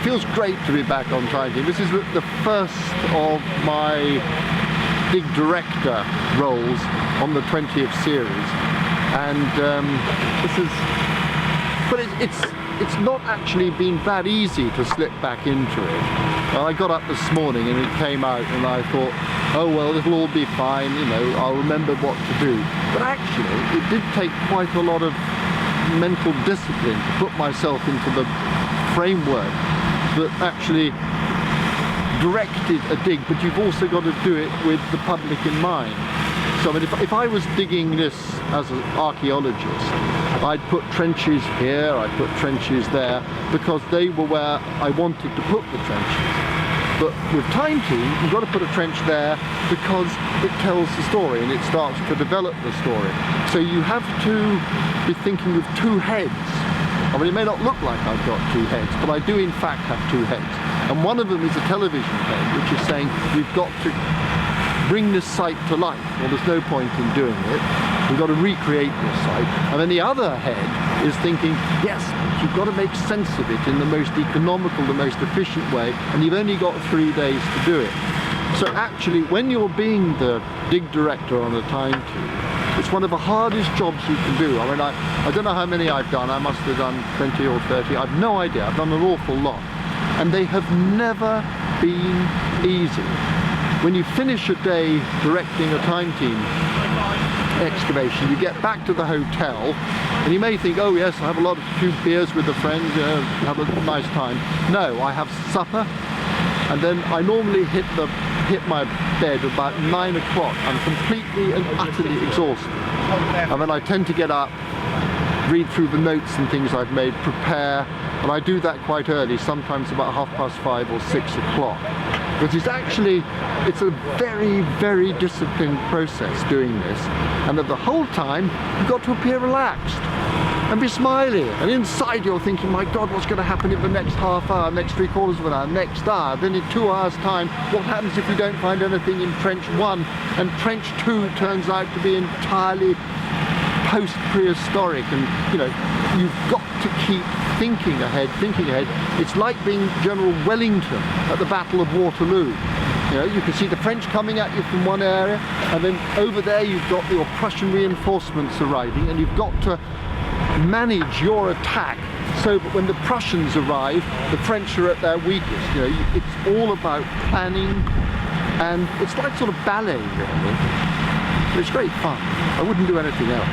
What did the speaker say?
feels great to be back on Time Team. This is the first of my DIG director roles on the 20th series, and this is, but it's not actually been that easy to slip back into it. Well, I got up this morning and it came out, and I thought, oh well, it'll all be fine, you know, I'll remember what to do. But actually, it did take quite a lot of mental discipline to put myself into the framework that actually directed a dig, but you've also got to do it with the public in mind. So I mean, if I was digging this as an archaeologist, I'd put trenches here, I'd put trenches there, because they were where I wanted to put the trenches. But with Time Team, you've got to put a trench there because it tells the story and it starts to develop the story. So you have to be thinking of two heads. I mean, it may not look like I've got two heads, but I do in fact have two heads. And one of them is a television head, which is saying we've got to bring this site to life. Well, there's no point in doing it. We've got to recreate this site. And then the other head is thinking, yes, you've got to make sense of it in the most economical, the most efficient way, and you've only got 3 days to do it. So actually, when you're being the dig director on a Time Team, it's one of the hardest jobs you can do. I mean, I don't know how many I've done. I must have done 20 or 30. I've no idea. I've done an awful lot. And they have never been easy. When you finish a day directing a Time Team excavation, you get back to the hotel and you may think, oh yes, I have a few beers with a friend, have a nice time. No, I have supper, and then I normally hit my bed about 9 o'clock. I'm completely and utterly exhausted. And then I tend to get up, read through the notes and things I've made, prepare, and I do that quite early, sometimes about 5:30 or 6 o'clock. But it's a very, very disciplined process doing this, and at the whole time you've got to appear relaxed and be smiling, and inside you're thinking, my God, what's going to happen in the next half hour, next 3/4 of an hour, next hour, then in 2 hours time, what happens if we don't find anything in trench 1 and trench 2 turns out to be entirely post-prehistoric, and you know, you've got to keep thinking ahead. It's like being General Wellington at the Battle of Waterloo. You know, you can see the French coming at you from one area, and then over there you've got your Prussian reinforcements arriving, and you've got to manage your attack so that when the Prussians arrive, the French are at their weakest. You know, it's all about planning, and it's like sort of ballet, really. But it's great fun. I wouldn't do anything else.